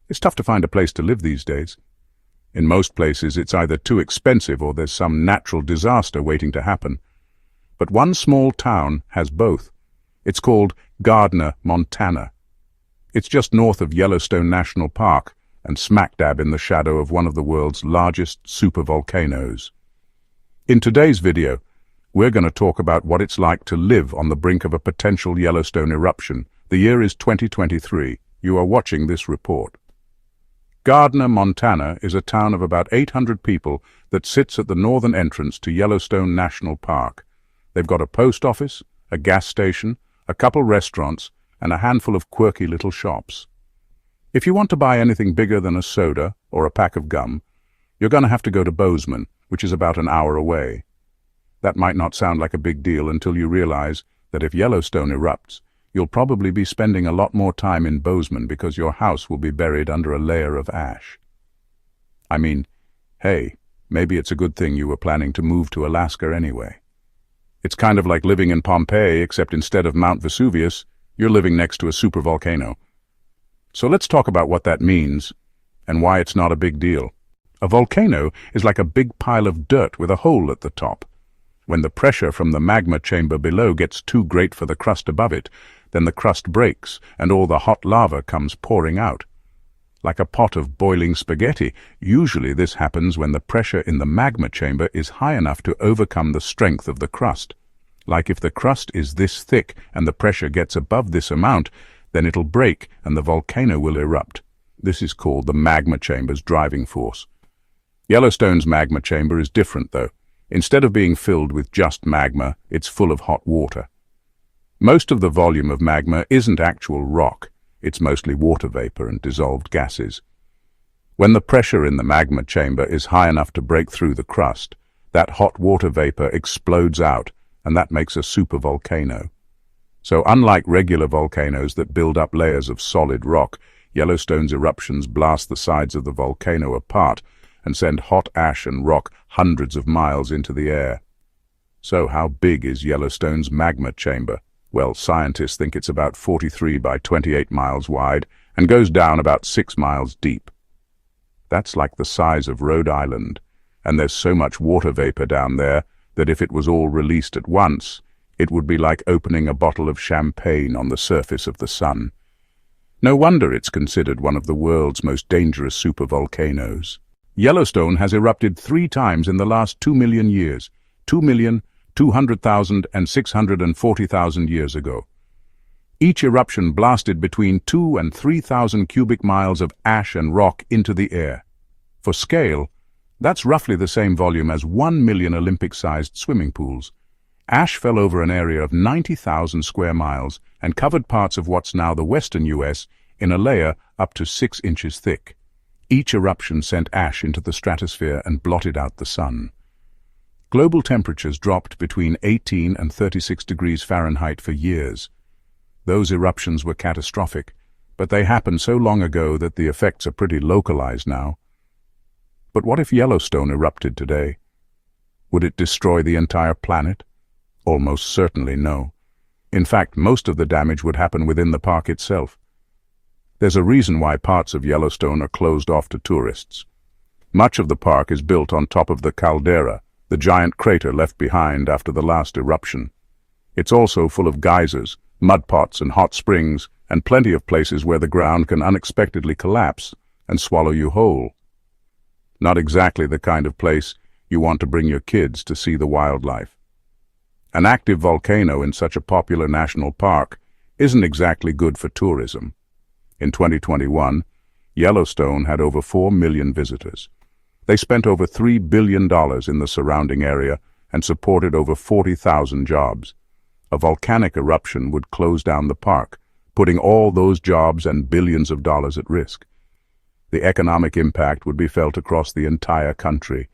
It's tough to find a place to live these days. In most places, it's either too expensive or there's some natural disaster waiting to happen. But one small town has both. It's called Gardiner, Montana. It's just north of Yellowstone National Park and smack dab in the shadow of one of the world's largest supervolcanoes. In today's video, we're going to talk about what it's like to live on the brink of a potential Yellowstone eruption. The year is 2023. You are watching this report. Gardiner, Montana is a town of about 800 people that sits at the northern entrance to Yellowstone National Park. They've got a post office, a gas station, a couple restaurants, and a handful of quirky little shops. If you want to buy anything bigger than a soda or a pack of gum, you're going to have to go to Bozeman, which is about an hour away. That might not sound like a big deal until you realize that if Yellowstone erupts, you'll probably be spending a lot more time in Bozeman because your house will be buried under a layer of ash. I mean, hey, maybe it's a good thing you were planning to move to Alaska anyway. It's kind of like living in Pompeii, except instead of Mount Vesuvius, you're living next to a supervolcano. So let's talk about what that means and why it's not a big deal. A volcano is like a big pile of dirt with a hole at the top. When the pressure from the magma chamber below gets too great for the crust above it, then the crust breaks and all the hot lava comes pouring out. Like a pot of boiling spaghetti, usually this happens when the pressure in the magma chamber is high enough to overcome the strength of the crust. Like if the crust is this thick and the pressure gets above this amount, then it'll break and the volcano will erupt. This is called the magma chamber's driving force. Yellowstone's magma chamber is different though. Instead of being filled with just magma, it's full of hot water. Most of the volume of magma isn't actual rock, it's mostly water vapor and dissolved gases. When the pressure in the magma chamber is high enough to break through the crust, that hot water vapor explodes out, and that makes a supervolcano. So unlike regular volcanoes that build up layers of solid rock, Yellowstone's eruptions blast the sides of the volcano apart and send hot ash and rock hundreds of miles into the air. So how big is Yellowstone's magma chamber? Well, scientists think it's about 43 by 28 miles wide and goes down about 6 miles deep. That's like the size of Rhode Island, and there's so much water vapor down there that if it was all released at once, it would be like opening a bottle of champagne on the surface of the sun. No wonder it's considered one of the world's most dangerous supervolcanoes. Yellowstone has erupted 3 times in the last 2 million years, 2,200,000 and 640,000 years ago. Each eruption blasted between 2 and 3,000 cubic miles of ash and rock into the air. For scale, that's roughly the same volume as 1 million Olympic-sized swimming pools. Ash fell over an area of 90,000 square miles and covered parts of what's now the western US in a layer up to 6 inches thick. Each eruption sent ash into the stratosphere and blotted out the sun. Global temperatures dropped between 18 and 36 degrees Fahrenheit for years. Those eruptions were catastrophic, but they happened so long ago that the effects are pretty localized now. But what if Yellowstone erupted today? Would it destroy the entire planet? Almost certainly no. In fact, most of the damage would happen within the park itself. There's a reason why parts of Yellowstone are closed off to tourists. Much of the park is built on top of the caldera, the giant crater left behind after the last eruption. It's also full of geysers, mud pots and hot springs, and plenty of places where the ground can unexpectedly collapse and swallow you whole. Not exactly the kind of place you want to bring your kids to see the wildlife. An active volcano in such a popular national park isn't exactly good for tourism. In 2021, Yellowstone had over 4 million visitors. They spent over $3 billion in the surrounding area and supported over 40,000 jobs. A volcanic eruption would close down the park, putting all those jobs and billions of dollars at risk. The economic impact would be felt across the entire country.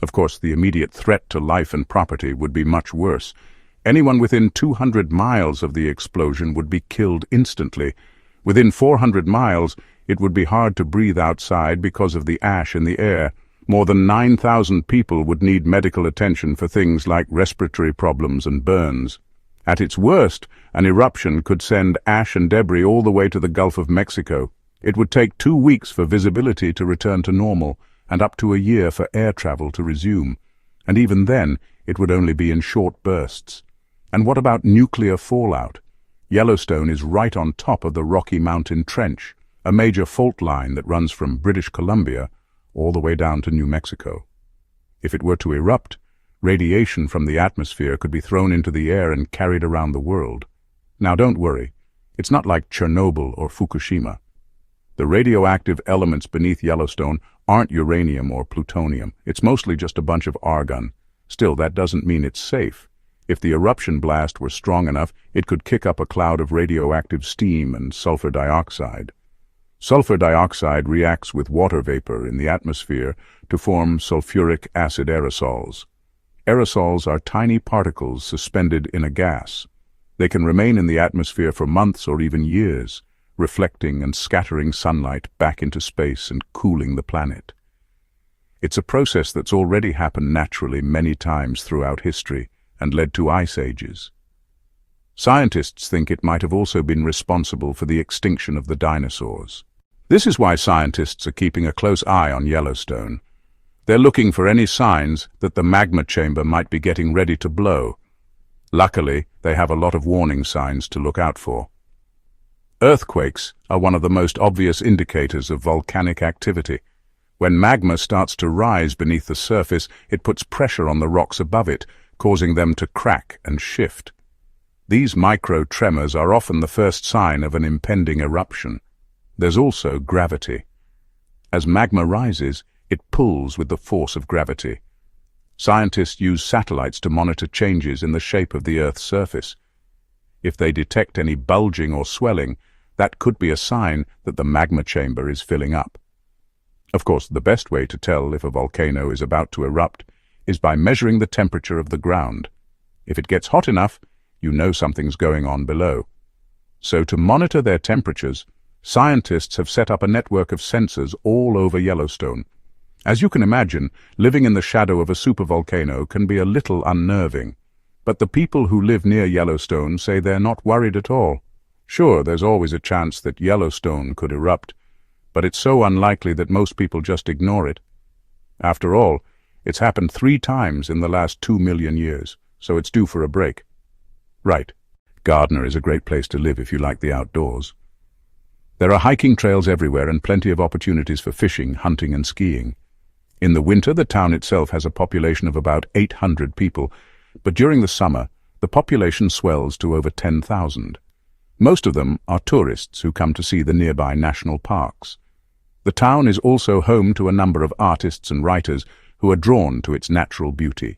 Of course, the immediate threat to life and property would be much worse. Anyone within 200 miles of the explosion would be killed instantly. Within 400 miles, it would be hard to breathe outside because of the ash in the air. More than 9,000 people would need medical attention for things like respiratory problems and burns. At its worst, an eruption could send ash and debris all the way to the Gulf of Mexico. It would take 2 weeks for visibility to return to normal and up to a year for air travel to resume. And even then, it would only be in short bursts. And what about nuclear fallout? Yellowstone is right on top of the Rocky Mountain Trench, a major fault line that runs from British Columbia all the way down to New Mexico. If it were to erupt, radiation from the atmosphere could be thrown into the air and carried around the world. Now don't worry, it's not like Chernobyl or Fukushima. The radioactive elements beneath Yellowstone aren't uranium or plutonium. It's mostly just a bunch of argon. Still, that doesn't mean it's safe. If the eruption blast were strong enough, it could kick up a cloud of radioactive steam and sulfur dioxide. Sulfur dioxide reacts with water vapor in the atmosphere to form sulfuric acid aerosols. Aerosols are tiny particles suspended in a gas. They can remain in the atmosphere for months or even years, reflecting and scattering sunlight back into space and cooling the planet. It's a process that's already happened naturally many times throughout history and led to ice ages. Scientists think it might have also been responsible for the extinction of the dinosaurs. This is why scientists are keeping a close eye on Yellowstone. They're looking for any signs that the magma chamber might be getting ready to blow. Luckily, they have a lot of warning signs to look out for. Earthquakes are one of the most obvious indicators of volcanic activity. When magma starts to rise beneath the surface, it puts pressure on the rocks above it, causing them to crack and shift. These micro-tremors are often the first sign of an impending eruption. There's also gravity. As magma rises, it pulls with the force of gravity. Scientists use satellites to monitor changes in the shape of the Earth's surface. If they detect any bulging or swelling, that could be a sign that the magma chamber is filling up. Of course, the best way to tell if a volcano is about to erupt is by measuring the temperature of the ground. If it gets hot enough, you know something's going on below. So to monitor their temperatures, scientists have set up a network of sensors all over Yellowstone. As you can imagine, living in the shadow of a supervolcano can be a little unnerving. But the people who live near Yellowstone say they're not worried at all. Sure, there's always a chance that Yellowstone could erupt, but it's so unlikely that most people just ignore it. After all, it's happened 3 times in the last 2 million years, so it's due for a break. Right, Gardiner is a great place to live if you like the outdoors. There are hiking trails everywhere and plenty of opportunities for fishing, hunting and skiing. In the winter, the town itself has a population of about 800 people, but during the summer, the population swells to over 10,000. Most of them are tourists who come to see the nearby national parks. The town is also home to a number of artists and writers who are drawn to its natural beauty.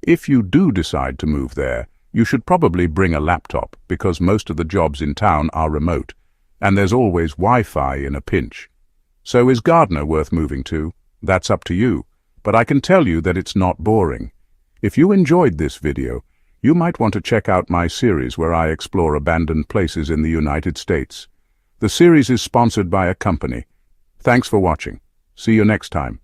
If you do decide to move there, you should probably bring a laptop because most of the jobs in town are remote, and there's always Wi-Fi in a pinch. So is Gardiner worth moving to? That's up to you, but I can tell you that it's not boring. If you enjoyed this video, you might want to check out my series where I explore abandoned places in the United States. The series is sponsored by a company. Thanks for watching. See you next time.